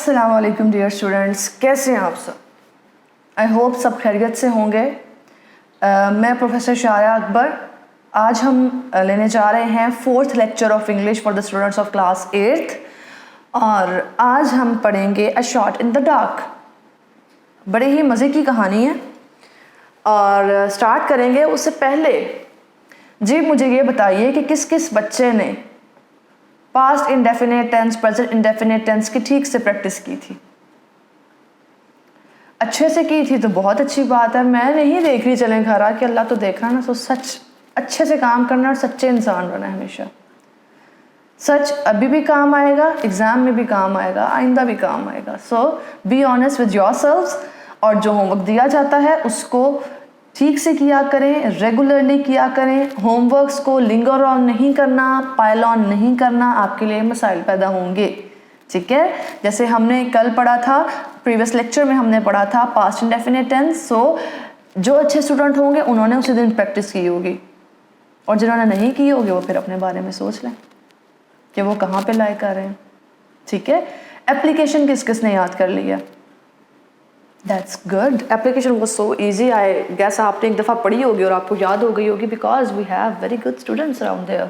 अस्सलाम वालेकुम dear students, कैसे हैं आप सब? आई होप सब खैरियत से होंगे। मैं प्रोफेसर शाया अकबर। आज हम लेने जा रहे हैं 4th lecture of English for the students of class 8th और आज हम पढ़ेंगे अ शॉट इन द डार्क। बड़े ही मज़े की कहानी है और स्टार्ट करेंगे उससे पहले जी मुझे ये बताइए कि किस किस बच्चे ने past indefinite tense, present indefinite tense की ठीक से प्रैक्टिस की थी? अच्छे से की थी तो बहुत अच्छी बात है। मैं नहीं देख रही चलें घर आ कि अल्लाह तो देख रहा ना, तो सच अच्छे से काम करना और सच्चे इंसान रहना है हमेशा। सच अभी भी काम आएगा, एग्ज़ाम में भी काम आएगा, आइंदा भी काम आएगा। सो बी ऑनेस्ट विद योरसेल्व्स और जो होमवर्क दिया जाता है उसको ठीक से किया करें, रेगुलरली किया करें। होमवर्क्स को लिंगर ऑन नहीं करना, पाइल ऑन नहीं करना, आपके लिए मसाइल पैदा होंगे। ठीक है, जैसे हमने कल पढ़ा था, प्रीवियस लेक्चर में हमने पढ़ा था पास्ट इंडेफिनिट टेंस। सो जो अच्छे स्टूडेंट होंगे उन्होंने उसी दिन प्रैक्टिस की होगी और जिन्होंने नहीं की होगी वो फिर अपने बारे में सोच लें कि वो कहाँ पे लायक कर रहे हैं। ठीक है, एप्लीकेशन किस किस ने याद कर लिया? That's good. Application was so easy. I guess आपने एक दफ़ा पढ़ी होगी और आपको याद हो गई होगी because we have very good students around there.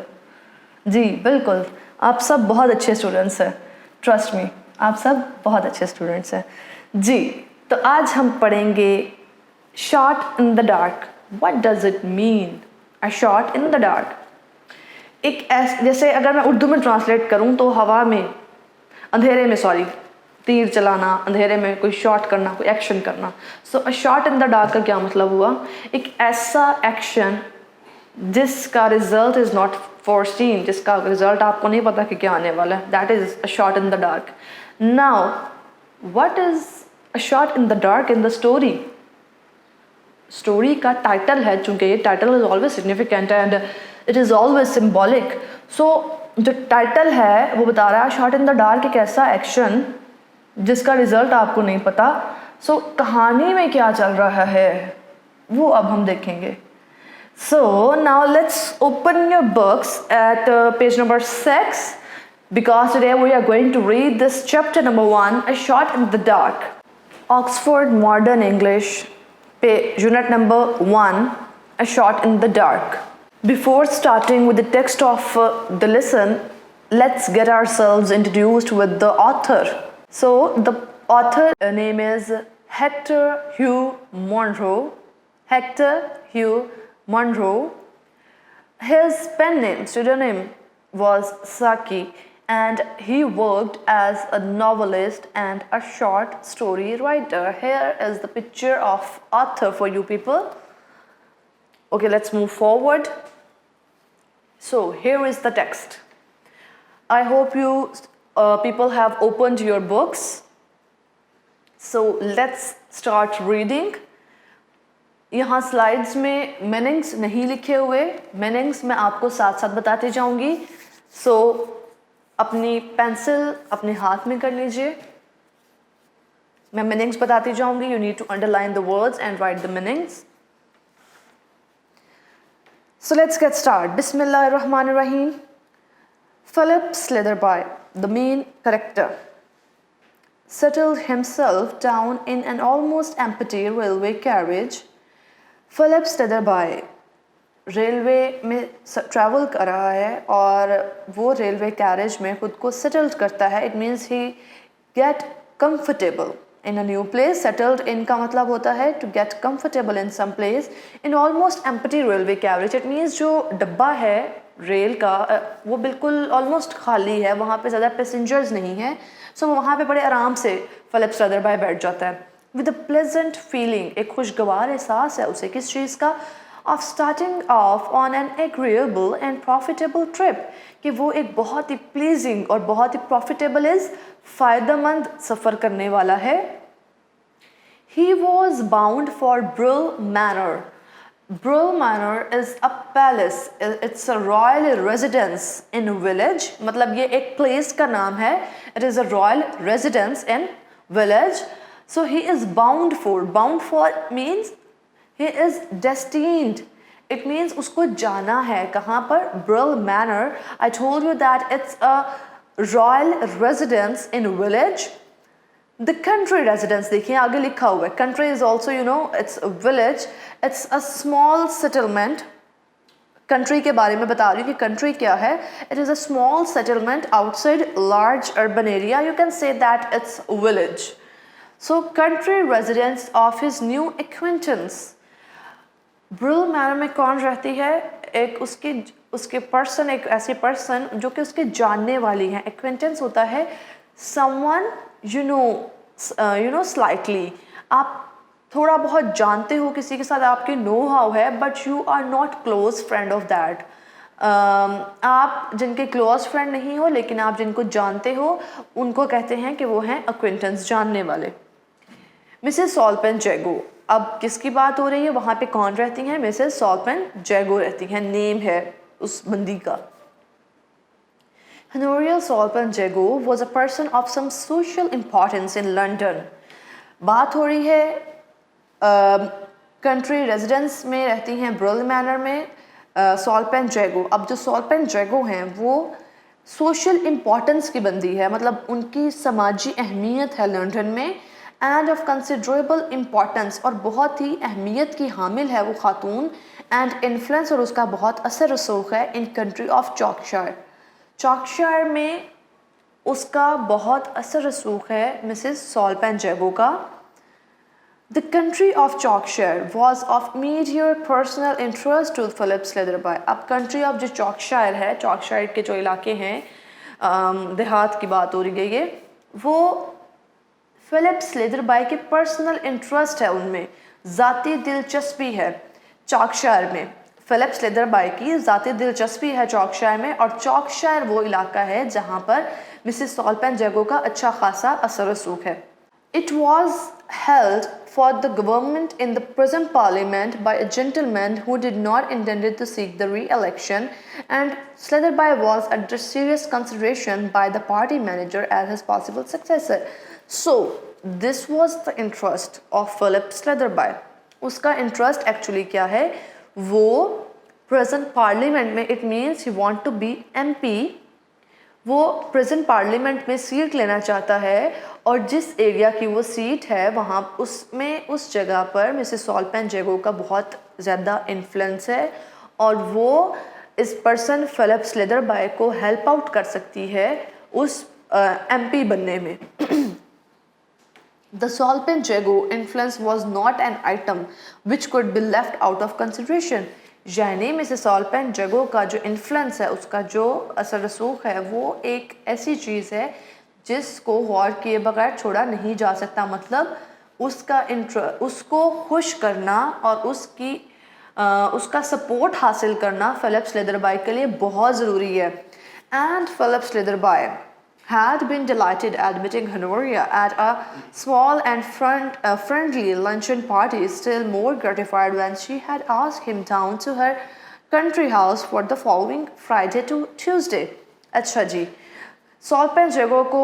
जी बिल्कुल, आप सब बहुत अच्छे स्टूडेंट्स हैं। Trust me, आप सब बहुत अच्छे स्टूडेंट्स हैं। जी, तो आज हम पढ़ेंगे shot in the dark. What does it mean? A shot in the dark. जैसे अगर मैं उर्दू में ट्रांसलेट करूँ तो हवा में, अंधेरे में, सॉरी, तीर चलाना, अंधेरे में कोई शॉट करना, कोई एक्शन करना। So a shot in the dark का क्या मतलब हुआ? एक ऐसा एक्शन जिसका रिजल्ट इज़ नॉट फोरसीन, जिसका रिजल्ट आपको नहीं पता कि क्या आने वाला है, that is a shot in the dark. Now what is a shot in the dark in the story? Story का टाइटल है, चूँकि ये title is always significant and it is always symbolic. So जो टाइटल है वो बता रहा है शॉट इन द डार्क एक ऐसा एक्शन जिसका रिजल्ट आपको नहीं पता। सो कहानी में क्या चल रहा है वो अब हम देखेंगे। So now let's open your books at page number 6 because today we are going to read this chapter number 1, A Shot in the Dark. Oxford Modern English, unit number 1, A Shot in the Dark. Before starting with the text of the lesson, let's get ourselves introduced with the author. So the author name is Hector Hugh Munro. Hector Hugh Munro. His pen name, pseudonym was Saki, and he worked as a novelist and a short story writer. Here is the picture of author for you people. Okay, let's move forward. So here is the text. I hope you people have opened your books. So let's start reading. यहाँ slides में meanings नहीं लिखे हुए, meanings मैं आपको साथ साथ बताती जाऊंगी। सो अपनी पेंसिल अपने हाथ में कर लीजिए, मैं मीनिंग्स बताती जाऊंगी। You need to underline the words and write the meanings. So let's get started. Bismillahirrahmanirrahim. Philip Sliderby, the main character, settled himself down in an almost empty railway carriage. Philip Sliderby railway में travel कर रहा है और वो railway carriage में खुद को settled करता है। It means he get comfortable in a new place. Settled in का मतलब होता है to get comfortable in some place in almost empty railway carriage. It means जो डब्बा है रेल का वो बिल्कुल ऑलमोस्ट खाली है, वहाँ पे ज़्यादा पैसेंजर्स नहीं है। सो वहाँ पे बड़े आराम से फिलिप स्लिदरबाय बैठ जाता है। विद अ प्लेजेंट फीलिंग, एक खुशगवार एहसास है उसे किस चीज़ का? Of starting of on an agreeable and profitable trip, कि वो एक बहुत ही प्लीजिंग और बहुत ही प्रॉफिटेबल इज़ फ़ायदेमंद सफ़र करने वाला है। He was bound for Brill manner. Brill Manor is a palace. It's a royal residence in a village. मतलब ये एक place का नाम है. It is a royal residence in village. So he is bound for. Bound for means he is destined. It means उसको जाना है कहाँ पर? Brill Manor. I told you that it's a royal residence in village. The country residence, देखिए आगे लिखा हुआ है, country is also you know it's village, it's a small settlement. Country के बारे में बता रही हूँ कि कंट्री क्या है। It is a small settlement outside large urban area, you can say that it's village. So country residence of his new acquaintance, Brill manner में कौन रहती है, एक उसके पर्सन, एक ऐसी पर्सन जो कि उसके जानने वाली है। एक्वेंटेंस होता है समवन यू नो स्लाइटली, आप थोड़ा बहुत जानते हो किसी के साथ, आपके नो हाउ है, but you are not close friend of that. आप जिनके क्लोज फ्रेंड नहीं हो लेकिन आप जिनको जानते हो उनको कहते हैं कि वो हैं एक्वेंटेंस, जानने वाले। मिसेस सॉल्पेन जैगो, अब किसकी बात हो रही है, वहाँ पे कौन रहती हैं, मिसेस सॉल्पेन जैगो रहती हैं, नेम है उस बंदी का। Honoria Solpen Jago was a person of some social importance in London। बात हो रही है कंट्री रेजिडेंस में रहती हैं ब्रिल मैनर में सॉल्पेन जैगो। अब जो सॉल्पेन जैगो हैं वो सोशल इम्पॉर्टेंस की बंदी है, मतलब उनकी समाजी अहमियत है लंदन में, एंड ऑफ कंसिडरेबल इम्पॉर्टेंस, और बहुत ही अहमियत की हामिल है वो खातून, एंड इन्फ्लुएंस, और उसका बहुत असर रसूख है इन कंट्री ऑफ चॉर्कशायर। चॉर्कशायर में उसका बहुत असर रसूख है मिसेस सॉल्पेन जैगो का। The country of Chalkshire was of immediate personal interest to Philip Sletherby. अब कंट्री ऑफ जो चॉर्कशायर है, चॉर्कशायर के जो इलाके हैं, देहात की बात हो रही है ये, वो फिलिप स्लेदरबाय के पर्सनल इंटरेस्ट है, उनमें ज़ाती दिलचस्पी है चॉर्कशायर में। फिलिप स्लेदरबाय की ज़ाती दिलचस्पी है चॉर्कशायर में, और चॉर्कशायर वो इलाका है जहाँ पर मिसेस सॉल्पेन जैगो का अच्छा खासा असर रसूख है। It was held for the government in the present parliament by a gentleman who did not intended to seek the reelection, and Sletherby was under serious consideration by the party manager as his possible successor. So this was the interest of Philip Sletherby. उसका interest actually क्या है, वो present parliament में, it means he want to be MP, वो present parliament में seat लेना चाहता है, और जिस एरिया की वो सीट है वहाँ उसमें उस जगह पर मिसेस सॉल्पेन जैगो का बहुत ज़्यादा इन्फ्लुएंस है, और वो इस पर्सन फिलिप स्लेदरबाय को हेल्प आउट कर सकती है उस एमपी बनने में। The Solpen Jago influence was not an item which could be left out of consideration। यानी मिसेस सॉल्पेन जैगो का जो इन्फ्लुएंस है, उसका जो असर रसूख है, वो एक ऐसी चीज़ है जिसको गौर किए बगैर छोड़ा नहीं जा सकता। मतलब उसको खुश करना और उसका सपोर्ट हासिल करना फिलिप स्लेदरबाय के लिए बहुत ज़रूरी है। And Philip Sletherby had been delighted at meeting Honoria at a small and friendly luncheon party, still more gratified when she had asked him down to her country house for the following Friday to Tuesday। अच्छा जी, सॉल्पेन जैगो को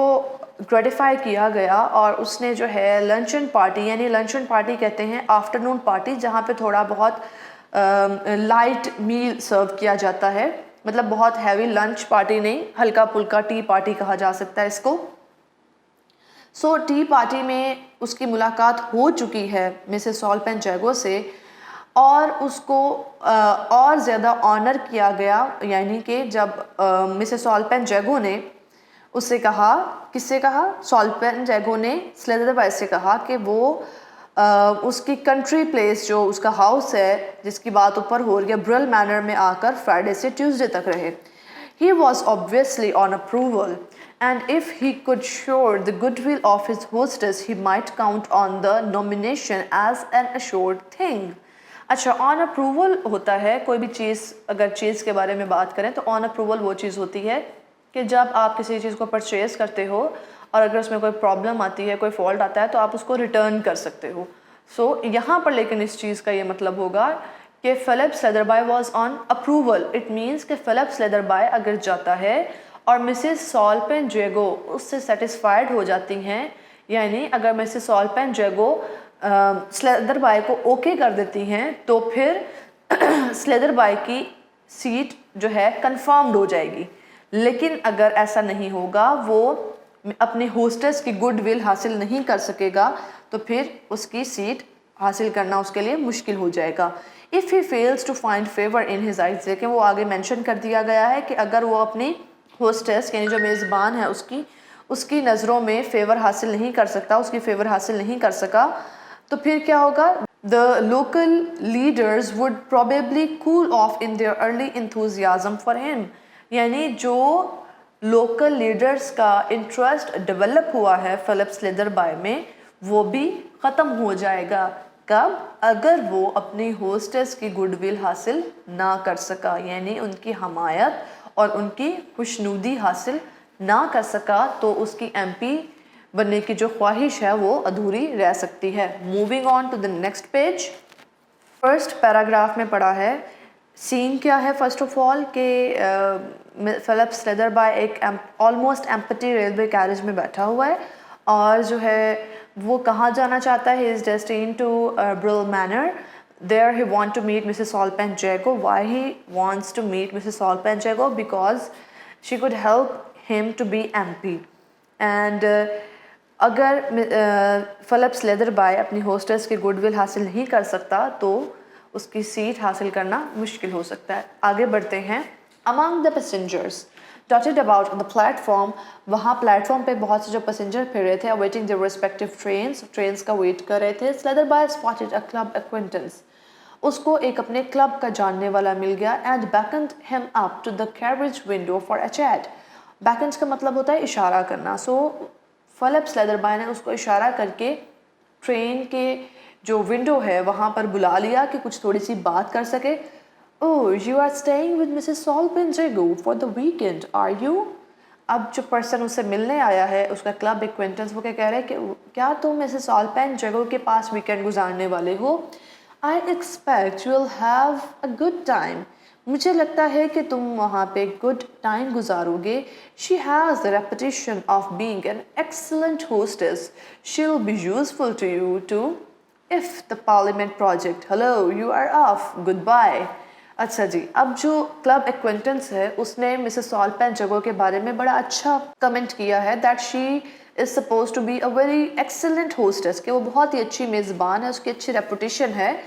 gratify किया गया और उसने जो है luncheon party, यानी luncheon party कहते हैं आफ्टरनून पार्टी, जहाँ पे थोड़ा बहुत लाइट मील सर्व किया जाता है, मतलब बहुत हैवी लंच पार्टी नहीं, हल्का फुल्का टी पार्टी कहा जा सकता है इसको। सो टी पार्टी में उसकी मुलाकात हो चुकी है मिसेस सॉल्पेन जैगो से, और उसको और ज़्यादा ऑनर किया गया, यानी कि जब मिसेस सॉल्पेन जैगो ने उससे कहा, किससे कहा, सॉल्पेन जैगो ने स्लेदरबाय से कहा कि वो उसकी कंट्री प्लेस जो उसका हाउस है जिसकी बात ऊपर हो रही है, ब्रिल मैनर में आकर फ्राइडे से ट्यूसडे तक रहे। He was obviously on approval, and if he could sure the goodwill of his hostess he might count on the nomination as an assured thing. अच्छा, ऑन अप्रूवल होता है कोई भी चीज़, अगर चीज़ के बारे में बात करें तो ऑन अप्रूवल वो चीज़ होती है कि जब आप किसी चीज़ को परचेज करते हो और अगर उसमें कोई प्रॉब्लम आती है, कोई फॉल्ट आता है, तो आप उसको रिटर्न कर सकते हो। सो यहाँ पर लेकिन इस चीज़ का ये मतलब होगा कि Philip Sletherby was on approval. It means कि फिलिप स्लेदरबाय अगर जाता है और मिसेस सॉल्पेन जैगो उससे सेटिस्फाइड हो जाती हैं, यानी अगर मिसेस सॉल्पेन जैगो स्लेदरबाय को ओके कर देती हैं, तो फिर स्लेदरबाय की सीट जो है कंफर्म्ड हो जाएगी। लेकिन अगर ऐसा नहीं होगा, वो अपने होस्टेस की गुडविल हासिल नहीं कर सकेगा तो फिर उसकी सीट हासिल करना उसके लिए मुश्किल हो जाएगा। If he fails to find favour in his eyes, लेकिन वो आगे मेंशन कर दिया गया है कि अगर वो अपनी होस्टेस यानी जो मेज़बान है उसकी नज़रों में फेवर हासिल नहीं कर सकता, उसकी फेवर हासिल नहीं कर सका, तो फिर क्या होगा? The local leaders would probably cool off in their early enthusiasm for him, यानी जो लोकल लीडर्स का इंटरेस्ट डेवलप हुआ है फिलिप स्लेदरबाय में वो भी ख़त्म हो जाएगा। कब? अगर वो अपनी होस्टेस की गुडविल हासिल ना कर सका, यानी उनकी हमायत और उनकी खुशनुदी हासिल ना कर सका तो उसकी एमपी बनने की जो ख्वाहिश है वो अधूरी रह सकती है। Moving on to the next page. First paragraph में पढ़ा है, सीन क्या है फर्स्ट ऑफ ऑल कि फिलिप स्लेदरबाय एक ऑलमोस्ट एम्प्टी रेलवे कैरेज में बैठा हुआ है और जो है वो कहाँ जाना चाहता है? He is destined to Brill Manor. There he want to meet Mrs. Solpenjago. Why he wants to meet Mrs. Solpenjago? Because she could help him to be MP. And अगर फिलिप स्लेदरबाय अपनी होस्टेस की goodwill हासिल नहीं कर सकता तो उसकी seat हासिल करना मुश्किल हो सकता है। आगे बढ़ते हैं। Among the passengers dotted about on the platform, वहाँ प्लेटफॉर्म पे बहुत से जो पैसेंजर फिर रहे थे awaiting their respective ट्रेन्स का वेट कर रहे थे। स्लेदरबाय spotted a club acquaintance, उसको एक अपने क्लब का जानने वाला मिल गया and beckoned him up to the carriage window for a chat. beckoned का मतलब होता है इशारा करना। सो फिलिप स्लेदरबाय ने उसको इशारा करके ट्रेन के जो विंडो है वहाँ पर बुला लिया कि कुछ थोड़ी सी बात कर सके। Oh, you are staying with Mrs. Solpenjago for the weekend, are you? अब जो पर्सन उससे मिलने आया है उसका क्लब एक्वेंटेंस वो क्या कह रहा है कि क्या तुम मिसेस सॉल्पेंजागो के पास वीकेंड गुजारने वाले हो? I expect you will have a good time. मुझे लगता है कि तुम वहाँ पे गुड टाइम गुजारोगे। She has the reputation of being an excellent hostess. She'll be useful to you too. If the Parliament project, hello, you are off. Goodbye. अच्छा जी, अब जो क्लब एक्वेंटेंस है उसने मिसेस सॉल्पेंजागो के बारे में बड़ा अच्छा कमेंट किया है that she is suppose to be a very excellent hostess, कि वो बहुत ही अच्छी मेज़बान है, उसकी अच्छी रेपुटेशन है।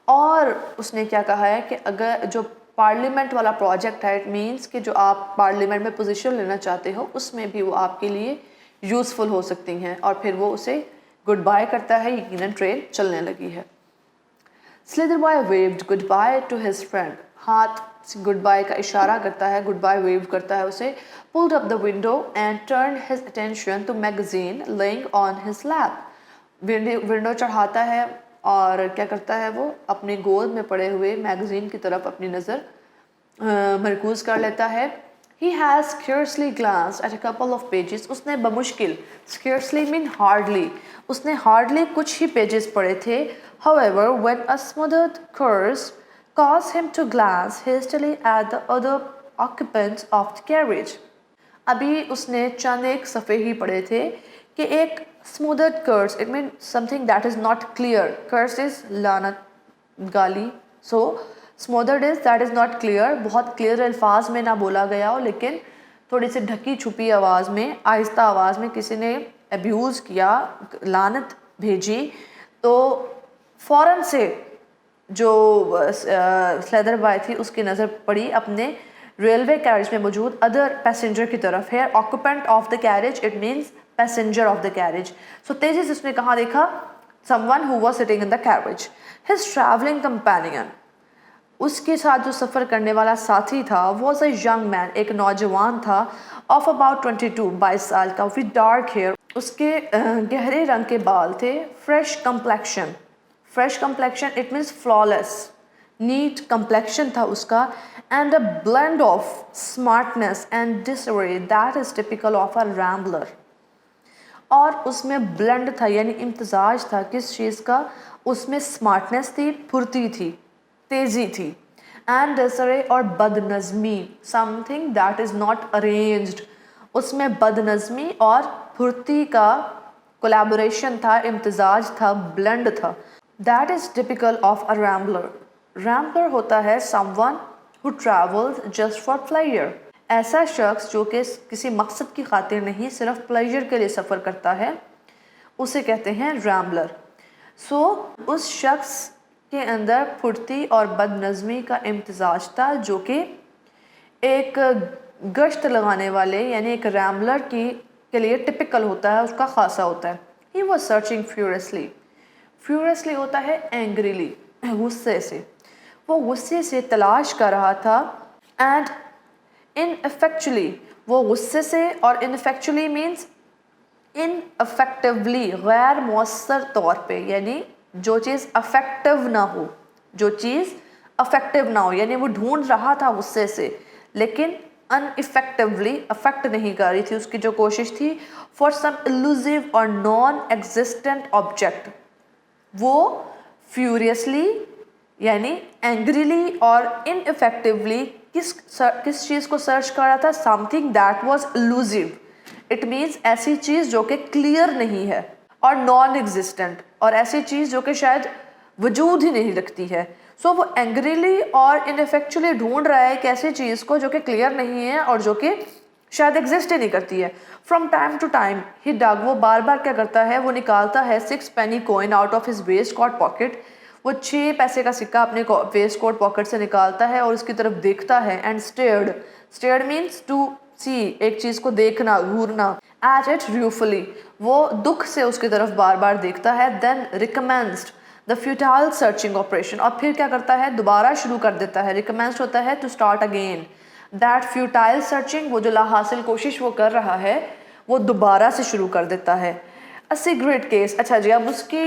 और उसने क्या कहा है कि अगर जो पार्लियामेंट वाला प्रोजेक्ट है, इट मीन्स कि जो आप पार्लियामेंट में पोजीशन लेना चाहते हो उसमें भी वो आपके लिए यूज़फुल हो सकती हैं। और फिर वो उसे गुड बाय करता है, यकीनन ट्रेन चलने लगी है। Sletherby waved goodbye to his friend, हाथ से गुड बाय का इशारा करता है, गुड बाय वेव करता है उसे। Pulled up the window and turn his attention to magazine lying on his lap, window चढ़ाता है और क्या करता है वो अपने गोद में पड़े हुए मैगजीन की तरफ अपनी नज़र मरकूज कर लेता है। He has scarcely glanced at a couple of pages. उसने बमुश्किल, scarcely mean hardly, उसने hardly कुछ ही पेजेस पढ़े थे। However, when a smothered curse caused him to glance hastily at the other occupants of the carriage. अभी उसने चंद एक सफ़े ही पढ़े थे कि एक smothered curse, it means something that is not clear. Curse is लानत, गाली। So smothered is that is not clear, बहुत क्लियर अल्फाज में ना बोला गया हो लेकिन थोड़ी सी ढकी छुपी आवाज़ में, आहिस्ता आवाज़ में किसी ने अब्यूज़ किया, लानत भेजी, तो फ़ौरन से जो स्लेदरबाय थी उसकी नज़र पड़ी अपने रेलवे कैरेज में मौजूद अदर पैसेंजर की तरफ है। Occupant of the carriage, it means passenger of the carriage. So तेज़ी से उसने कहाँ देखा? Someone who was sitting in the carriage. His travelling companion, उसके साथ जो सफ़र करने वाला साथी था, वॉज अ यंग मैन, एक नौजवान था, ऑफ अबाउट 22 साल का, विद डार्क हेयर, उसके गहरे रंग के बाल थे, fresh complexion, fresh complexion it means flawless, neat complexion था उसका, and a blend of smartness and disorder that is typical of a rambler. और उसमें ब्लेंड था यानी इम्तजाज था किस चीज़ का? उसमें स्मार्टनेस थी, फुर्ती थी, तेज़ी थी, एंड डिसऑर्डर और बदनज़मी, something that is not arranged, उसमें बदनज़मी और फुर्ती का कोलैबोरेशन था, इम्तजाज था, ब्लेंड था। That is typical of a Rambler. Rambler होता है someone who travels just for pleasure, ऐसा शख्स जो कि किसी मकसद की खातिर नहीं सिर्फ प्लेजर के लिए सफ़र करता है उसे कहते हैं रैम्बलर। सो उस शख्स के अंदर फुर्ती और बदनज़मी का इम्तिजाज था जो कि एक गश्त लगाने वाले यानी एक रैम्बलर के लिए टिपिकल होता है, उसका खासा होता है। ही वॉज सर्चिंग फ्यूरियसली, फ्यूरियसली होता है एंग्रीली, गुस्से से, वो गुस्से से तलाश कर रहा था। एंड इनफेक्चुअली, वो गुस्से से, और इनफेक्चुअली मीन्स इनअफेक्टिवली, गैर मौसर तौर पे, यानी जो चीज़ अफेक्टिव ना हो, जो चीज़ अफेक्टिव ना हो, यानी वो ढूंढ रहा था गुस्से से लेकिन अनइफेक्टिवली, अफेक्ट नहीं कर रही थी उसकी जो कोशिश थी, फॉर सम इल्यूसिव और नॉन एग्जिस्टेंट ऑब्जेक्ट। वो फ्यूरियसली यानी एंग्रीली और इनइफेक्टिवली किस चीज़ को सर्च कर रहा था? Something that was elusive, it means ऐसी चीज़ जो कि क्लियर नहीं है, और नॉन एग्जिस्टेंट, और ऐसी चीज़ जो कि शायद वजूद ही नहीं रखती है। सो वो एंग्रीली और इनफेक्चुअली ढूंढ रहा है एक ऐसी चीज़ को जो कि क्लियर नहीं है और जो कि शायद एग्जिस्ट ही नहीं करती है। फ्रॉम टाइम टू टाइम ही डग, वो बार बार क्या करता है, वो निकालता है 6 penny coin out of his waistcoat pocket, वो 6 पैसे का सिक्का अपने वेस्ट कोट पॉकेट से निकालता है और उसकी तरफ देखता है। And stared, stared means to see, एक चीज़ को देखना, घूरना। एट इट रूफुली, वो दुख से उसकी तरफ बार बार देखता है। Then recommenced the futile searching operation, और फिर क्या करता है, दोबारा शुरू कर देता है। रिकमेंस्ड होता है to start again. That futile searching, वो जो लाहासिल कोशिश वो कर रहा है वो दोबारा से शुरू कर देता है। अ सिगरेट केस, अच्छा जी, अब उसकी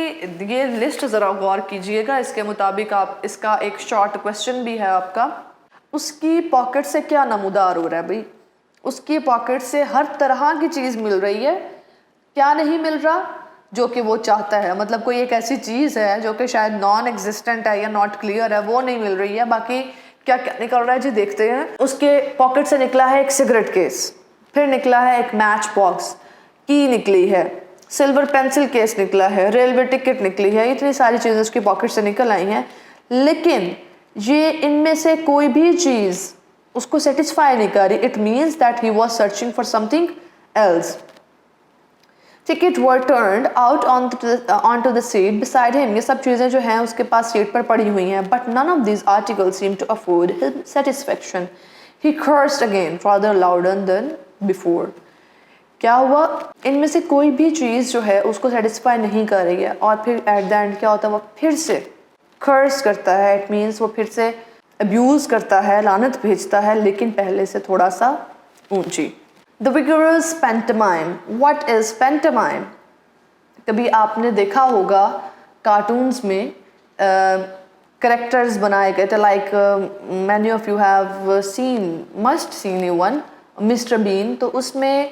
ये लिस्ट ज़रा गौर कीजिएगा, इसके मुताबिक आप, इसका एक शॉर्ट क्वेश्चन भी है आपका। उसकी पॉकेट से क्या नमूदार हो रहा है भाई? उसकी पॉकेट से हर तरह की चीज़ मिल रही है, क्या नहीं मिल रहा? जो कि वो चाहता है, मतलब कोई एक ऐसी चीज़ है जो कि शायद नॉन एग्जिस्टेंट है या नॉट क्लियर है, वो नहीं मिल रही है। बाकी क्या क्या निकल रहा है जी, देखते हैं। उसके पॉकेट से निकला है एक सिगरेट केस, फिर निकला है एक मैच बॉक्स, की निकली है, सिल्वर पेंसिल केस निकला है, रेलवे टिकट निकली है, इतनी सारी चीज़ें उसकी पॉकेट से निकल आई हैं। लेकिन ये इनमें से कोई भी चीज़ उसको सेटिस्फाई नहीं कर रही। It means that he was searching for something else. Ticket were turned out on to the seat beside him, ये सब चीज़ें जो हैं उसके पास सीट पर पड़ी हुई हैं। But none of these articles seem to afford him satisfaction. He cursed again farther louder than before. क्या हुआ, इनमें से कोई भी चीज़ जो है उसको सेटिस्फाई नहीं कर रही है, और फिर एट द एंड क्या होता है, वो फिर से कर्स करता है। इट मीन्स वो फिर से अब्यूज़ करता है, लानत भेजता है, लेकिन पहले से थोड़ा सा ऊंची। The vigorous pantomime, what is pantomime? कभी आपने देखा होगा कार्टून्स में करेक्टर्स बनाए गए थे, like many of you have seen, must seen you one, Mister Bean. तो उसमें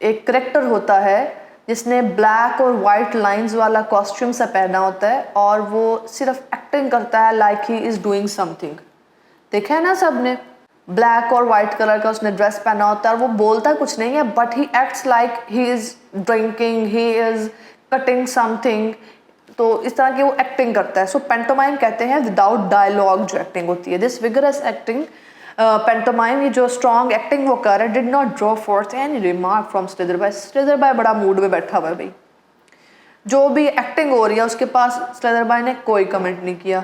एक करेक्टर होता है जिसने ब्लैक और वाइट लाइंस वाला कॉस्ट्यूम सा पहना होता है, और वो सिर्फ एक्टिंग करता है like he is doing something. देखा है ना सबने, ब्लैक और वाइट कलर का उसने ड्रेस पहना होता है, और वो बोलता कुछ नहीं है, but he acts like he is drinking, he is cutting something. तो इस तरह की वो एक्टिंग करता है। सो पेंटोमाइम कहते हैं विदाउट डायलॉग जो एक्टिंग होती है। दिस विगरस एक्टिंग पेंटोमाइम, ये जो स्ट्रॉन्ग एक्टिंग वो कर रहा है, did not draw forth any remark from Sletherby. Sletherby बड़ा मूड में बैठा हुआ है भाई, जो भी एक्टिंग हो रही है उसके पास स्लेदर बाय ने कोई कमेंट नहीं किया।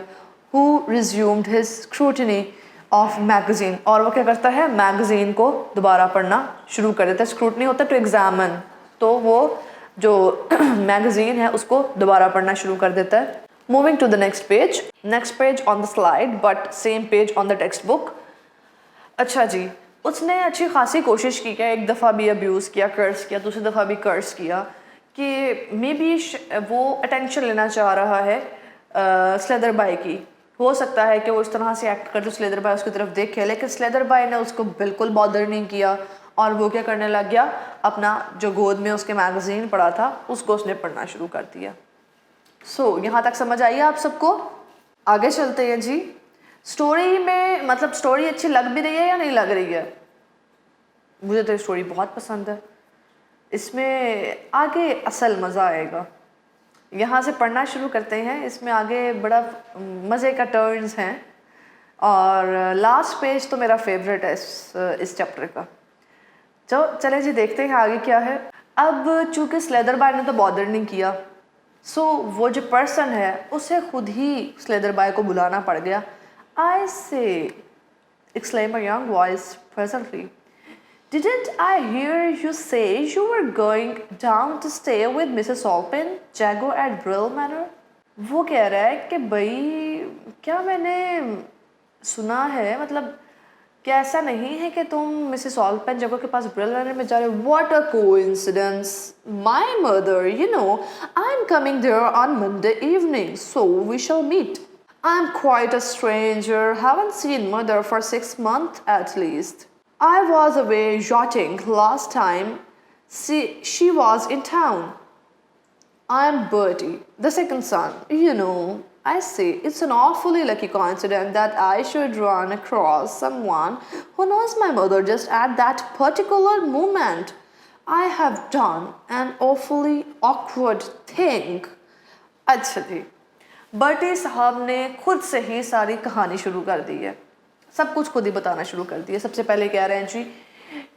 Who resumed his scrutiny of magazine, और वो क्या करता है, मैगजीन को दोबारा पढ़ना शुरू कर देता है। स्क्रूटनी होता है टू एग्जामिन, तो वो जो मैगजीन है उसको दोबारा पढ़ना शुरू कर देता है। Moving to the next page on the slide but same page on the textbook. अच्छा जी, उसने अच्छी खासी कोशिश की क्या, एक दफ़ा भी अब्यूज़ किया, कर्स किया, दूसरी दफ़ा भी कर्स किया, कि मे बी वो अटेंशन लेना चाह रहा है स्लेदर बाय की। हो सकता है कि वो इस तरह से एक्ट कर तो स्लेदर बाय उसकी तरफ देखे, लेकिन स्लेदर बाय ने उसको बिल्कुल बॉदर नहीं किया, और वो क्या करने लग गया, अपना जो गोद में उसके मैगज़ीन पड़ा था उसको उसने पढ़ना शुरू कर दिया। सो यहाँ तक समझ आई आप सबको? आगे चलते हैं जी। स्टोरी में, मतलब स्टोरी अच्छी लग भी रही है या नहीं लग रही है? मुझे तो स्टोरी बहुत पसंद है, इसमें आगे असल मज़ा आएगा। यहाँ से पढ़ना शुरू करते हैं, इसमें आगे बड़ा मज़े का टर्न्स हैं, और लास्ट पेज तो मेरा फेवरेट है इस चैप्टर का। तो चले जी देखते हैं आगे क्या है। अब चूंकि स्लेदर बॉय ने तो बॉदर नहीं किया, सो वो जो पर्सन है उसे खुद ही स्लेदर बॉय को बुलाना पड़ गया। आई से exclaimed a young voice presently. Didn't I hear you say you were going down to stay with Mrs. Alpin, Jago at Brill Manor? वो कह रहा है कि भाई क्या मैंने सुना है, मतलब क्या ऐसा नहीं है कि तुम मिसेस ऑल्पन जगो के पास ब्रिल मैनर में जा रहे हो? What a coincidence! My mother, you know, I'm coming there on Monday evening, so we shall meet. I'm quite a stranger, haven't seen mother for 6 months at least. I was away yachting last time she was in town. I'm Bertie, the second son. You know, I say it's an awfully lucky coincidence that I should run across someone who knows my mother just at that particular moment. I have done an awfully awkward thing. अच्छा जी, Bertie साहब ने खुद से ही सारी कहानी शुरू कर दी है, सब कुछ खुद ही बताना शुरू कर दिया। सबसे पहले कह रहे हैं जी,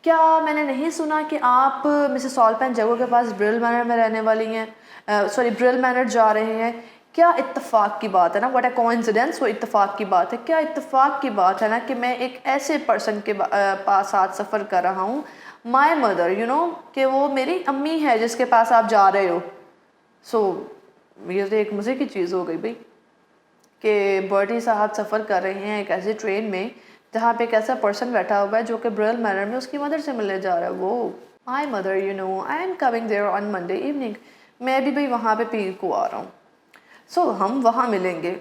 क्या मैंने नहीं सुना कि आप मिसेस ऑल्पन जगो के पास ब्रिल मैनर में रहने वाली हैं, सॉरी ब्रिल मैनर जा रहे हैं? क्या इत्तेफाक की बात है ना, व्हाट अ कोइंसिडेंस, वो इत्तेफाक की बात है। क्या इत्तेफाक की बात है ना कि मैं एक ऐसे पर्सन के पास साथ सफ़र कर रहा हूँ, माई मदर, यू नो, कि वो मेरी अम्मी है जिसके पास आप जा रहे हो। सो ये तो एक मज़े की चीज़ हो गई भाई कि बर्टी साहब सफ़र कर रहे हैं एक ऐसी ट्रेन में जहाँ पे एक ऐसा पर्सन बैठा हुआ है जो कि ब्रिल मैनर में उसकी मदर से मिलने जा रहा है। वो my mother, you know, I am coming there on Monday evening, मैं भी भाई वहाँ पे पीर को आ रहा हूँ, सो हम वहाँ मिलेंगे।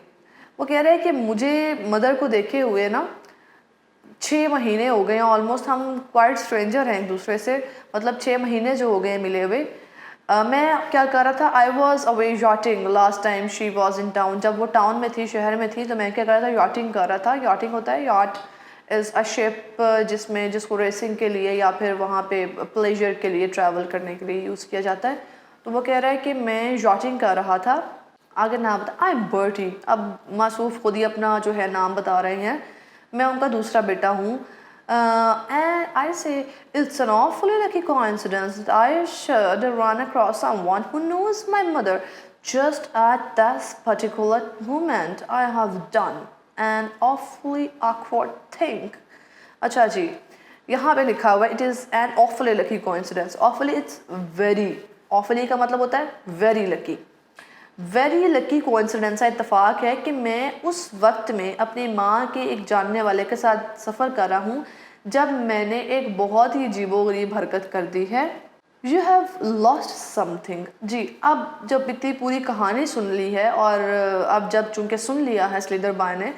वो कह रहे हैं कि मुझे मदर को देखे हुए ना 6 महीने हो गए हैं ऑलमोस्ट, हम क्वाइट स्ट्रेंजर हैं एक दूसरे से, मतलब 6 महीने जो हो गए हैं मिले हुए। मैं क्या कर रहा था, I was away yachting last time she was in town, जब वो टाउन में थी, शहर में थी, तो मैं क्या कर रहा था, यॉटिंग कर रहा था। यॉटिंग होता है, यॉट इज़ अ शिप जिसको रेसिंग के लिए या फिर वहाँ पे प्लेजर के लिए ट्रैवल करने के लिए यूज़ किया जाता है। तो वो कह रहा है कि मैं यॉटिंग कर रहा था, आगे नाम बता, आई एम बर्टी। अब मासूफ खुद ही अपना जो है नाम बता रहे हैं, मैं उनका दूसरा बेटा हूँ। And I say it's an awfully lucky coincidence that I should run across someone who knows my mother just at this particular moment. I have done an awfully awkward thing. अच्छा जी, यहाँ पे लिखा हुआ है it is an awfully lucky coincidence. Awfully it's very, awfully का मतलब होता है very lucky. Very lucky coincidence है, इत्तेफाक है कि मैं उस वक्त में अपनी माँ के एक जानने वाले के साथ सफ़र कर रहा हूँ जब मैंने एक बहुत ही अजीबोगरीब हरकत कर दी है। You have lost something. जी, अब जब इतनी पूरी कहानी सुन ली है और अब जब चूँकि सुन लिया है स्लीदर बॉय ने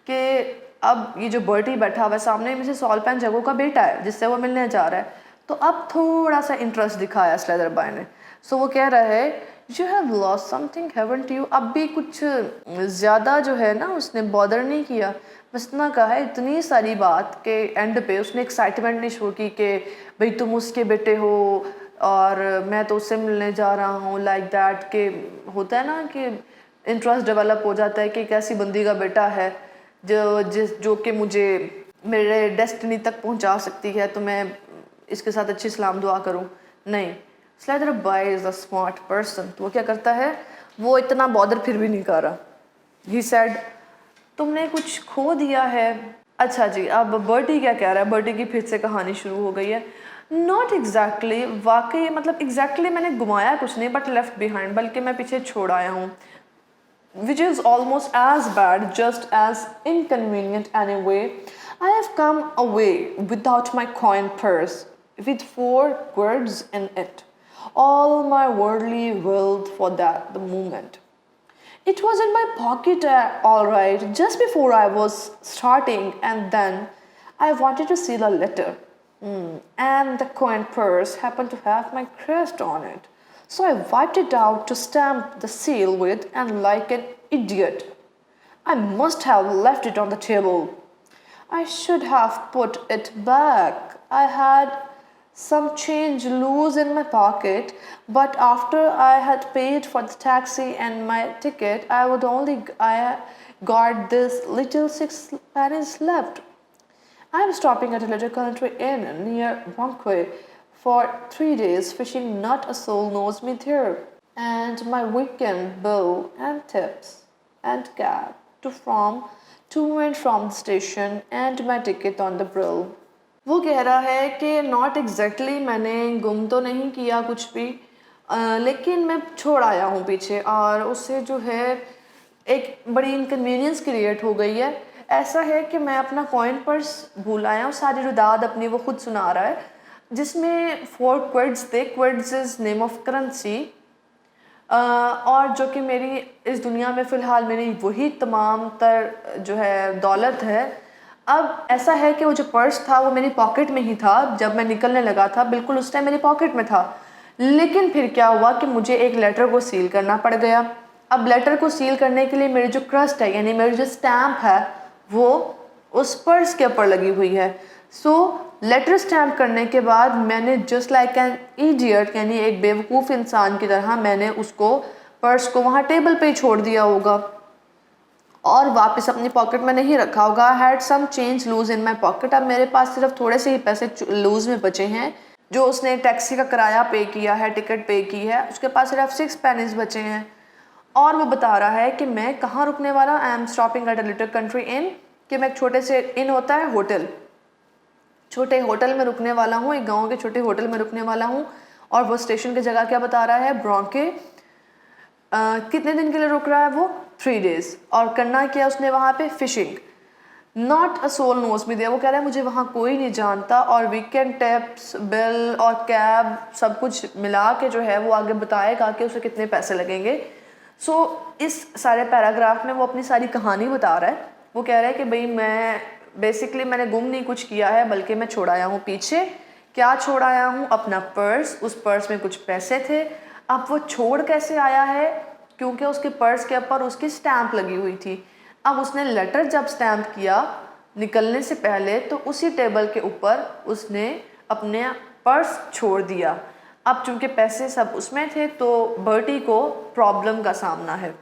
कि अब ये जो बर्टी बैठा हुआ है सामने मिसेस ऑल्पन जगो का बेटा है जिससे वो मिलने जा रहा है, तो अब थोड़ा सा इंटरेस्ट दिखाया स्लीदर बॉय ने। सो वो कह रहा है you have lost something haven't you. अब भी कुछ ज़्यादा जो है ना उसने बॉदर नहीं किया, बस इतना कहा है, इतनी सारी बात के एंड पे उसने एक्साइटमेंट नहीं शो की कि भाई तुम उसके बेटे हो और मैं तो उससे मिलने जा रहा हूँ, लाइक दैट के होता है ना कि इंटरेस्ट डेवलप हो जाता है कि एक ऐसी बंदी का बेटा है जो कि मुझे मेरे डेस्टिनी तक पहुँचा सकती है, तो मैं इसके साथ अच्छी सलाम दुआ करूँ। नहीं, Sletherby is a smart person. तो वो क्या करता है, वो इतना बॉदर फिर भी नहीं कर रहा। ही सेड तुमने कुछ खो दिया है। अच्छा जी, अब बर्टी क्या कह रहा है, बर्टी की फिर से कहानी शुरू हो गई है। नॉट एग्जैक्टली, वाकई मतलब एग्जैक्टली मैंने घुमाया कुछ नहीं, बट लेफ्ट बिहाइंड, बल्कि मैं पीछे छोड़ आया हूँ। which is almost as bad, just as inconvenient anyway. I have come away without my coin purse with 4 words in it. All my worldly wealth for that the moment. It was in my pocket, all right, just before I was starting, and then I wanted to seal a letter. And the coin purse happened to have my crest on it. So I wiped it out to stamp the seal with, and like an idiot, I must have left it on the table. I should have put it back. I had some change loose in my pocket, but after I had paid for the taxi and my ticket, got this little 6 pennies left. I am stopping at a little country inn near Bunquay for 3 days fishing. Not a soul knows me there. And my weekend bill and tips and cab to and from the station and my ticket on the bill. वो कह रहा है कि not exactly मैंने गुम तो नहीं किया कुछ भी, लेकिन मैं छोड़ आया हूँ पीछे और उससे जो है एक बड़ी इनकन्वीनियंस क्रिएट हो गई है। ऐसा है कि मैं अपना कॉइन पर्स भूल आया हूँ, सारी रुदाद अपनी वो खुद सुना रहा है, जिसमें 4 क्विड्स थे। क्विड्स इज़ नेम ऑफ करेंसी, और जो कि मेरी इस दुनिया में फ़िलहाल मेरी वही तमाम तर जो है दौलत है। अब ऐसा है कि वो जो पर्स था वो मेरी पॉकेट में ही था जब मैं निकलने लगा था, बिल्कुल उस टाइम मेरी पॉकेट में था। लेकिन फिर क्या हुआ कि मुझे एक लेटर को सील करना पड़ गया। अब लेटर को सील करने के लिए मेरी जो क्रस्ट है, यानी मेरी जो स्टैम्प है, वो उस पर्स के ऊपर लगी हुई है। सो लेटर स्टैम्प करने के बाद मैंने जस्ट लाइक एन इडियट, यानी एक बेवकूफ़ इंसान की तरह मैंने उसको पर्स को वहाँ टेबल पे ही छोड़ दिया होगा और वापस अपनी पॉकेट में नहीं रखा होगा। I had some change loose in my pocket. अब मेरे पास सिर्फ थोड़े से ही पैसे लूज़ में बचे हैं, जो उसने टैक्सी का किराया पे किया है, टिकट पे की है, उसके पास सिर्फ 6 पेनीज़ बचे हैं। और वो बता रहा है कि मैं कहाँ रुकने वाला, I am stopping at a little country in, कि मैं एक छोटे से इन होता है होटल, छोटे होटल में रुकने वाला हूँ, एक गांव के छोटे होटल में रुकने वाला हूँ। और वो स्टेशन की जगह क्या बता रहा है, ब्रोंके। कितने दिन के लिए रुक रहा है वो, 3 डेज़। और करना क्या उसने वहाँ पे, fishing. Not a soul knows me there, वो कह रहा है मुझे वहाँ कोई नहीं जानता। और वीकेंड टिप्स, बिल और कैब सब कुछ मिला के जो है वो आगे बताएगा कि उसे कितने पैसे लगेंगे। सो इस सारे पैराग्राफ में वो अपनी सारी कहानी बता रहा है। वो कह रहा है कि भाई मैंने गुम नहीं कुछ किया है, बल्कि मैं छोड़ आया हूँ पीछे। क्या छोड़ आया हूँ, अपना पर्स। उस पर्स में कुछ पैसे थे। अब वो छोड़ कैसे आया है, क्योंकि उसके पर्स के ऊपर उसकी स्टैम्प लगी हुई थी। अब उसने लेटर जब स्टैम्प किया निकलने से पहले, तो उसी टेबल के ऊपर उसने अपने पर्स छोड़ दिया। अब चूंकि पैसे सब उसमें थे तो बर्टी को प्रॉब्लम का सामना है।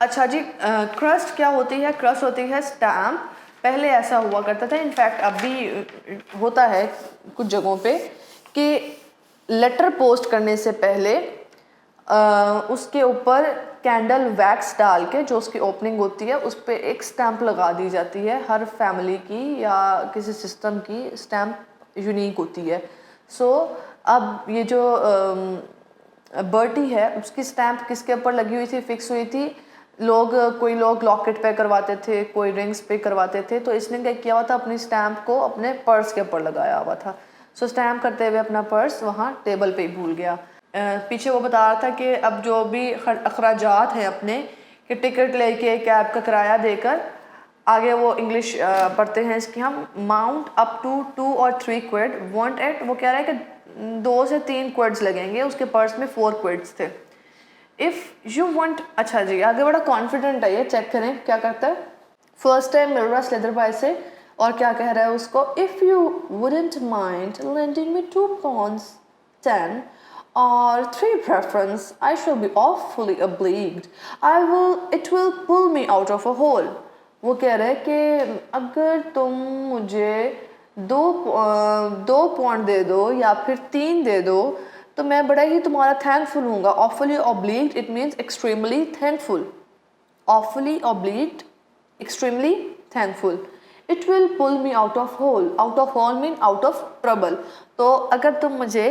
अच्छा जी, क्रस्ट क्या होती है, क्रस्ट होती है स्टैम्प। पहले ऐसा हुआ करता था, इनफैक्ट अब भी होता है कुछ जगहों पे, कि लेटर पोस्ट करने से पहले उसके ऊपर कैंडल वैक्स डाल के जो उसकी ओपनिंग होती है उस पर एक स्टैम्प लगा दी जाती है। हर फैमिली की या किसी सिस्टम की स्टैम्प यूनिक होती है। सो अब ये जो बर्टी है उसकी स्टैम्प किसके ऊपर लगी हुई थी, फिक्स हुई थी। कोई लोग लॉकेट पे करवाते थे, कोई रिंग्स पे करवाते थे। तो इसने क्या किया हुआ था, अपनी स्टैम्प को अपने पर्स के ऊपर लगाया हुआ था। सो स्टैम्प करते हुए अपना पर्स वहाँ टेबल पे ही भूल गया। पीछे वो बता रहा था कि अब जो भी अखराजात हैं अपने, कि टिकट लेके कैब का किराया देकर, आगे वो इंग्लिश पढ़ते हैं इसकी हम, माउंट अप टू 2 और 3 क्विड वांट इट। वो कह रहा है कि 2 से 3 क्विड्स लगेंगे, उसके पर्स में 4 क्विड्स थे। इफ़ यू वांट, अच्छा जी आगे बड़ा कॉन्फिडेंट है ये, चेक करें क्या करता है। फर्स्ट टाइम मिल रहा स्लेदर बॉय से, और क्या कह रहा है उसको, if you wouldn't mind lending me 2 pounds 10 or 3 preference, I shall be awfully obliged. It will pull me out of a hole. वो कह रहे हैं कि अगर तुम मुझे 2 पॉइंट दे दो या फिर 3 दे दो तो मैं बड़ा ही तुम्हारा thankful हूँगा। awfully obliged, it means extremely thankful. awfully obliged, extremely thankful. It will pull me out of hole. out of hole mean out of trouble. तो अगर तुम मुझे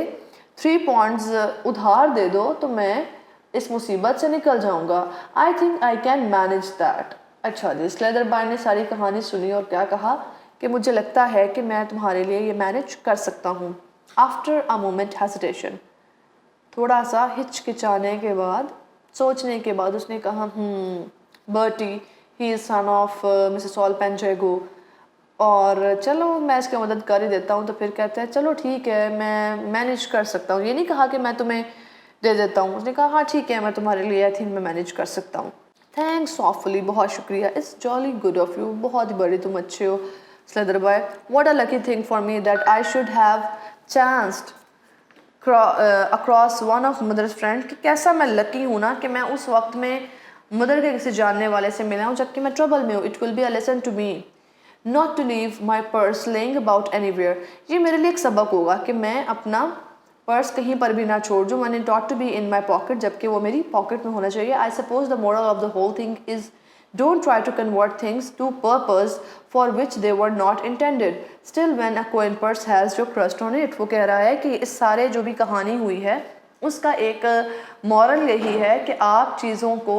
3 pounds उधार दे दो तो मैं इस मुसीबत से निकल जाऊंगा। I think I can manage that. अच्छा जी, स्लेदर बॉय ने सारी कहानी सुनी और क्या कहा कि मुझे लगता है कि मैं तुम्हारे लिए ये मैनेज कर सकता हूँ। After a moment hesitation, थोड़ा सा हिचकिचाने के बाद, सोचने के बाद उसने कहा, Bertie he is son of Mrs ऑल पेंजेगो, और चलो मैं इसकी मदद कर ही देता हूँ। तो फिर कहते हैं चलो ठीक है, मैं मैनेज कर सकता हूँ। ये नहीं कहा कि मैं तुम्हें दे देता हूँ, उसने कहा हाँ ठीक है, मैं तुम्हारे लिए आई थिंक मैं मैनेज कर सकता हूँ। थैंक्स ऑफुली, बहुत शुक्रिया। It's jolly good of you, बहुत ही बड़ी तुम अच्छे हो Sletherby. What a lucky thing for me that I should have chanced across one of mother's friend, कि कैसा मैं लकी हूँ ना कि मैं उस वक्त में मदर के किसी जानने वाले से मिला हूँ जबकि मैं ट्रबल में हूँ, it will be a lesson to me not to leave my purse lying about anywhere. ये मेरे लिए एक सबक होगा कि मैं अपना पर्स कहीं पर भी ना छोड़ दूँ, मैंने thought to be in my pocket, जबकि वो मेरी पॉकेट में होना चाहिए। I suppose the moral of the whole thing is don't try to convert things to purpose for which they were not intended still when a coin purse has your trust on it. वो कह रहा है कि इस सारे जो भी कहानी हुई है उसका एक मॉरल यही है कि आप चीज़ों को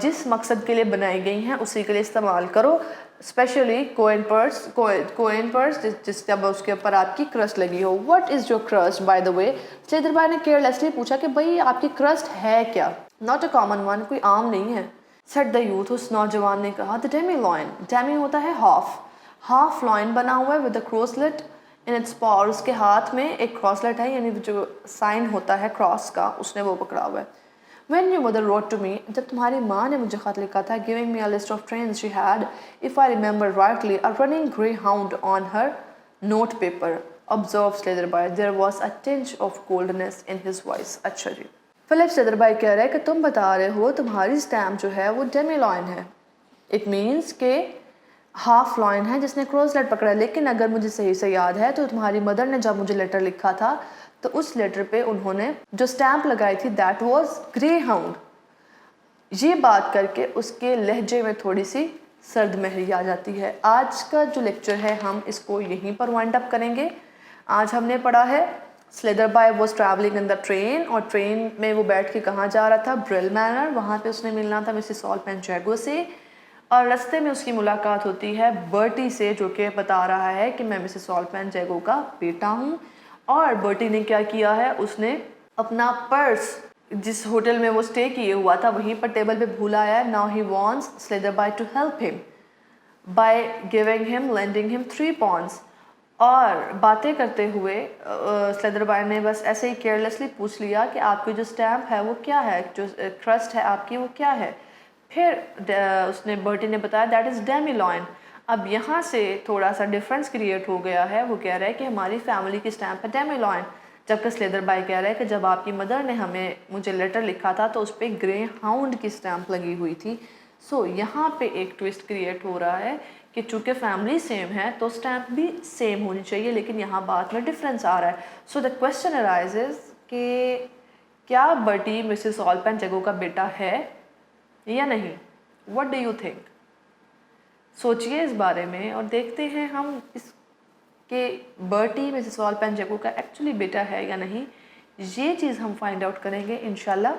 जिस मकसद के लिए बनाई गई हैं उसी के लिए इस्तेमाल करो, स्पेशली कोइन पर्स जिस जब उसके ऊपर आपकी क्रस्ट लगी हो। What is your crust by the way? Slither boy ने केयरलेसली पूछा कि भाई आपकी क्रस्ट है क्या? नॉट अ कॉमन वन, कोई आम नहीं है। सेट द यूथ, उस नौजवान ने कहा। द डेमी लॉइन, डेमी होता है हाफ लॉइन बना हुआ है विद द क्रॉसलेट इन इट्स पॉ, और उसके हाथ में एक क्रॉसलेट है, यानी जो साइन होता है क्रॉस का उसने वो पकड़ा हुआ है। When your mother wrote to me, जब तुम्हारी माँ ने मुझे खत लिखा था, giving me a list of trains she had, if I remember rightly, a running greyhound on her note paper. Observed Slytherby, there was a tinge of coldness in his voice. अच्छा जी, Philip स्लीदरबाई कह रहे हैं कि तुम बता रहे हो तुम्हारी स्टैम्प जो है वो डेमी लॉइन है। इट मीन्स के हाफ लॉइन है जिसने क्रॉसलेट पकड़ा है। लेकिन अगर मुझे सही से याद है तो तुम्हारी मदर ने जब मुझे लेटर लिखा था तो उस लेटर पे उन्होंने जो स्टैम्प लगाई थी दैट वाज ग्रे हाउंड। ये बात करके उसके लहजे में थोड़ी सी सर्द महरी आ जाती है। आज का जो लेक्चर है हम इसको यहीं पर वाइंड अप करेंगे। आज हमने पढ़ा है Sletherby was travelling in the train, और ट्रेन में वो बैठ के कहाँ जा रहा था? Brill Manor. वहाँ पे उसने मिलना था मिसेस सॉल्ट जैगो से, और रास्ते में उसकी मुलाकात होती है बर्टी से, जो कि बता रहा है कि मैं मिसेस सॉल्ट जैगो का बेटा हूँ। और बर्टी ने क्या किया है, उसने अपना पर्स जिस होटल में वो स्टे किए हुआ था वहीं पर टेबल पे भूला है। Now he wants Sletherby to help him by giving him lending him 3 pounds. और बातें करते हुए स्लीदरबाय ने बस ऐसे ही केयरलेसली पूछ लिया कि आपकी जो स्टैम्प है वो क्या है, जो क्रस्ट है आपकी वो क्या है। फिर उसने बर्टी ने बताया दैट इज़ डेमी लॉइन। अब यहाँ से थोड़ा सा डिफरेंस क्रिएट हो गया है। वो कह रहा है कि हमारी फैमिली की स्टैम्प है डेमी लॉइन, जबकि स्लीदरबाय कह रहा है कि जब आपकी मदर ने मुझे लेटर लिखा था तो उस पर ग्रे हाउंड की स्टैम्प लगी हुई थी। सो यहाँ पे एक ट्विस्ट क्रिएट हो रहा है कि चूँकि फैमिली सेम है तो स्टैम्प भी सेम होनी चाहिए, लेकिन यहाँ बात में डिफरेंस आ रहा है। सो द क्वेश्चन अराइजेज कि क्या बर्टी मिसेस सॉल्ट जैगो का बेटा है या नहीं? What do you think? सोचिए इस बारे में और देखते हैं हम इसके बर्टी मिसेस सॉल्ट जैगो का एक्चुअली बेटा है या नहीं। ये चीज़ हम फाइंड आउट करेंगे इंशाल्लाह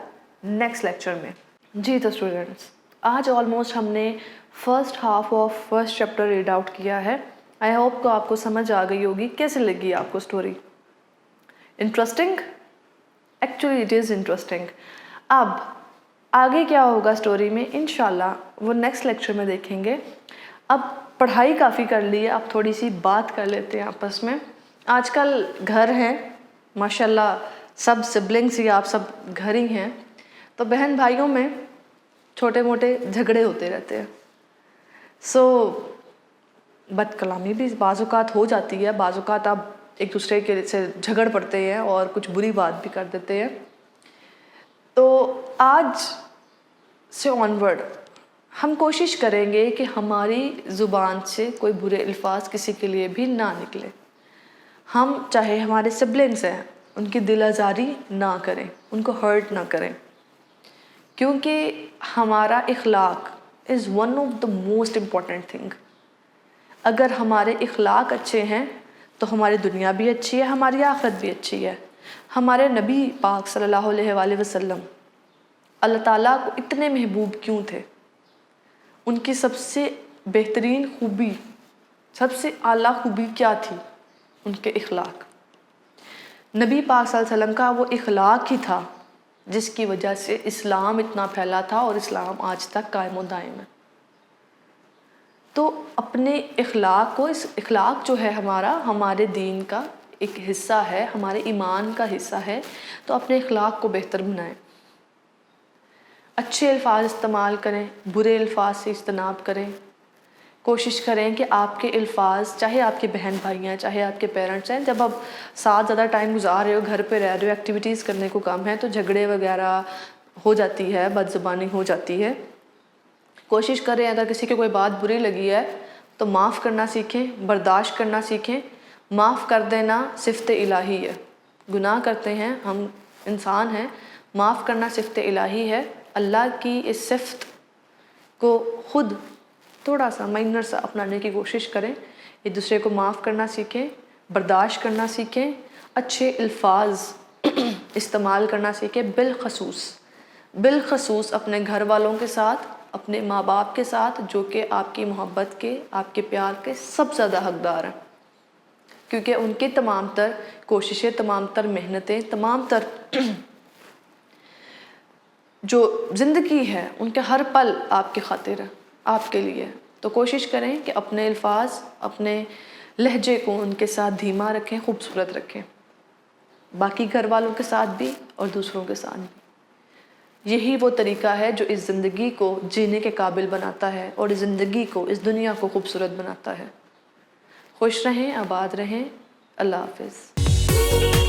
नेक्स्ट लेक्चर में। जी तो स्टूडेंट्स, आज ऑलमोस्ट हमने first half of first chapter read out किया है। आई होप को आपको समझ आ गई होगी। कैसे लगी आपको story? Interesting? Actually it is interesting. अब आगे क्या होगा स्टोरी में इंशाल्लाह वो नेक्स्ट लेक्चर में देखेंगे। अब पढ़ाई काफ़ी कर ली है, अब थोड़ी सी बात कर लेते हैं आपस में। आजकल घर हैं माशाल्लाह, सब सिबलिंग्स ही आप सब घर ही हैं, तो बहन भाइयों में छोटे मोटे झगड़े होते रहते हैं। सो बदकलामी भी बाज़ौक़ात हो जाती है, बाज़ौक़ात आप एक दूसरे के से झगड़ पड़ते हैं और कुछ बुरी बात भी कर देते हैं। तो आज से ऑनवर्ड हम कोशिश करेंगे कि हमारी ज़ुबान से कोई बुरे अल्फाज किसी के लिए भी ना निकले। हम चाहे हमारे सिबलिंग्स हैं उनकी दिल आज़ारी ना करें, उनको हर्ट ना करें, क्योंकि हमारा इखलाक is one of the most important thing. अगर हमारे इखलाक अच्छे हैं तो हमारी दुनिया भी अच्छी है, हमारी आखिरत भी अच्छी है। हमारे नबी पाक सल्लल्लाहु अलैहि वसल्लम अल्लाह ताला को इतने महबूब क्यों थे? उनकी सबसे बेहतरीन खूबी, सबसे आला खूबी क्या थी? उनके इखलाक। नबी पाक सल्लल्लाहु अलैहि वसल्लम का वो इखलाक ही था जिसकी वजह से इस्लाम इतना फैला था और इस्लाम आज तक कायम व दायम है। तो अपने इखलाक को, इस इखलाक जो है हमारा, हमारे दीन का एक हिस्सा है, हमारे ईमान का हिस्सा है, तो अपने इखलाक को बेहतर बनाएं। अच्छे अल्फाज इस्तेमाल करें, बुरे अल्फाज से इज्तनाब करें। कोशिश करें कि आपके अल्फाज, चाहे आपके बहन भाई हैं, चाहे आपके पेरेंट्स हैं, जब आप साथ ज़्यादा टाइम गुजार रहे हो, घर पे रह रहे हो, एक्टिविटीज़ करने को कम है, तो झगड़े वगैरह हो जाती है, बदज़ुबानी हो जाती है। कोशिश करें अगर किसी की कोई बात बुरी लगी है तो माफ़ करना सीखें, बर्दाश्त करना सीखें। माफ़ कर देना सिफ़त इलाही है। गुनाह करते हैं, हम इंसान हैं, माफ़ करना सिफ़त इलाही है। अल्लाह की इस सिफ़त को ख़ुद थोड़ा सा माइनर सा अपनाने की कोशिश करें। एक दूसरे को माफ़ करना सीखें, बर्दाश्त करना सीखें, अच्छे अल्फाज इस्तेमाल करना सीखें। बिलखसूस अपने घर वालों के साथ, अपने माँ बाप के साथ, जो कि आपकी मोहब्बत के, आपके प्यार के सबसे ज़्यादा हकदार हैं, क्योंकि उनकी तमाम तर कोशिशें, तमाम तर मेहनतें, तमाम तर जो ज़िंदगी है उनके हर पल आपकी खातिर है, आपके लिए। तो कोशिश करें कि अपने अल्फाज, अपने लहजे को उनके साथ धीमा रखें, खूबसूरत रखें, बाकी घर वालों के साथ भी और दूसरों के साथ भी। यही वो तरीका है जो इस ज़िंदगी को जीने के काबिल बनाता है और इस ज़िंदगी को, इस दुनिया को खूबसूरत बनाता है। खुश रहें, आबाद रहें। अल्लाह हाफ़िज़।